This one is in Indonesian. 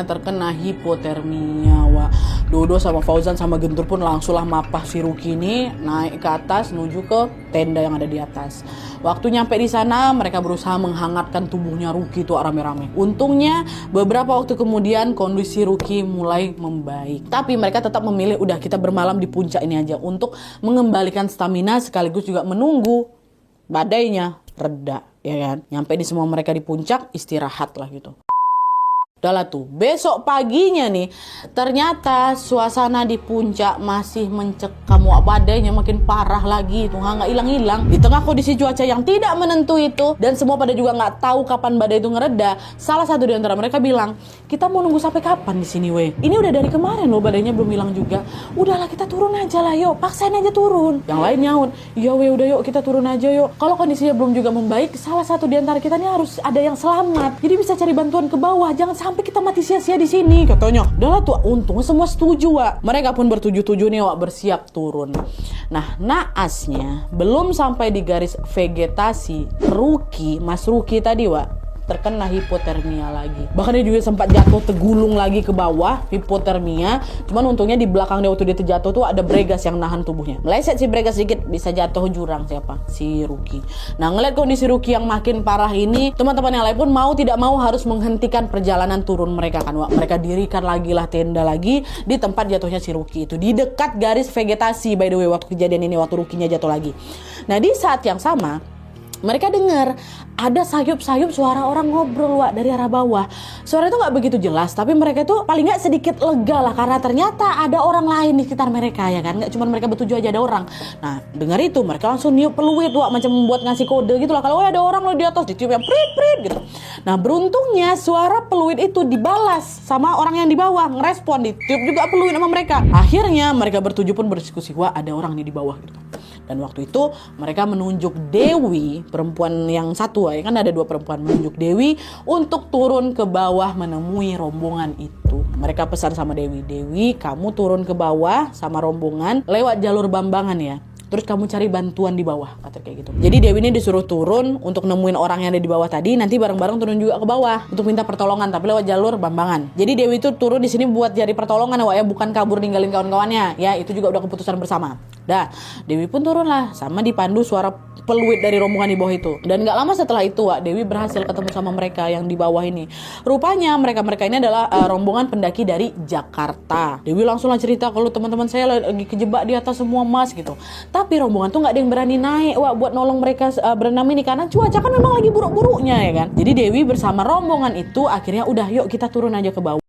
terkena hipotermia. Wah, Dodo sama Fauzan sama Gentur pun langsunglah mapah si Ruki ini naik ke atas menuju ke tenda yang ada di atas. Waktu nyampe di sana, mereka berusaha menghangatkan tubuhnya Ruki itu rame-rame. Untungnya beberapa waktu kemudian kondisi Ruki mulai membaik. Tapi mereka tetap memilih udah kita bermalam di puncak ini aja untuk mengembalikan stamina sekaligus juga menunggu badainya reda, ya kan? Nyampe di semua mereka di puncak, istirahat lah gitu. Udah lah tuh, besok paginya nih, ternyata suasana di puncak masih mencekam, badainya makin parah lagi, tuh nggak hilang-hilang. Di tengah kondisi cuaca yang tidak menentu itu, dan semua pada juga nggak tahu kapan badai itu ngereda, salah satu di antara mereka bilang, kita mau nunggu sampai kapan di sini weh? Ini udah dari kemarin loh, badainya belum hilang juga. Udahlah kita turun aja lah yuk, paksain aja turun. Yang lain nyaut, iya weh udah yuk kita turun aja yuk. Kalau kondisinya belum juga membaik, salah satu di antara kita nih harus ada yang selamat. Jadi bisa cari bantuan ke bawah, jangan sampai kita mati sia-sia di sini, katanya. Udahlah tuh, untung semua setuju, Wak. Mereka pun bertujuh-tujuh nih, Wak, bersiap turun. Nah, naasnya belum sampai di garis vegetasi, Mas Ruki tadi, Wak, terkena hipotermia lagi. Bahkan dia juga sempat jatuh tergulung lagi ke bawah, hipotermia. Cuman untungnya di belakang dia waktu dia terjatuh tuh ada Bregas yang nahan tubuhnya. Meleset si Bregas sedikit, bisa jatuh jurang siapa? Si Ruki. Nah, ngeliat kondisi Ruki yang makin parah ini, teman-teman yang lain pun mau tidak mau harus menghentikan perjalanan turun mereka kan, Wak. Mereka dirikan lagi lah tenda lagi di tempat jatuhnya si Ruki itu, di dekat garis vegetasi by the way waktu kejadian ini, waktu Rukinya jatuh lagi. Nah, di saat yang sama mereka dengar ada sayup-sayup suara orang ngobrol, Wak, dari arah bawah. Suara itu nggak begitu jelas, tapi mereka itu paling nggak sedikit lega lah karena ternyata ada orang lain di sekitar mereka, ya kan? Nggak cuma mereka bertujuh aja, ada orang. Nah, dengar itu mereka langsung niup peluit, Wak, macam membuat ngasih kode gitu lah. Kalau ada orang lo di atas, ditiup yang prit-prit gitu. Nah, beruntungnya suara peluit itu dibalas sama orang yang di bawah, ngerespon, ditiup juga peluit sama mereka. Akhirnya mereka bertujuh pun berdiskusi, wah ada orang nih di bawah gitu. Dan waktu itu mereka menunjuk Dewi, perempuan yang satu, ya kan ada dua perempuan, menunjuk Dewi untuk turun ke bawah menemui rombongan itu. Mereka pesan sama Dewi, Dewi kamu turun ke bawah sama rombongan lewat jalur Bambangan ya. Terus kamu cari bantuan di bawah, kata kayak gitu. Jadi Dewi ini disuruh turun untuk nemuin orang yang ada di bawah tadi, nanti bareng-bareng turun juga ke bawah untuk minta pertolongan, tapi lewat jalur Bambangan. Jadi Dewi itu turun di sini buat cari pertolongan, Wak, ya, bukan kabur ninggalin kawan-kawannya. Ya, itu juga udah keputusan bersama. Dah, Dewi pun turun lah, sama dipandu suara peluit dari rombongan di bawah itu. Dan gak lama setelah itu, Wak, Dewi berhasil ketemu sama mereka yang di bawah ini. Rupanya mereka-mereka ini adalah rombongan pendaki dari Jakarta. Dewi langsung lah cerita kalau teman-teman saya lagi kejebak di atas semua, Mas, gitu. Tapi rombongan tuh gak ada yang berani naik, Wak, buat nolong mereka berenam ini karena cuaca kan memang lagi buruk-buruknya, ya kan. Jadi Dewi bersama rombongan itu akhirnya udah yuk kita turun aja ke bawah.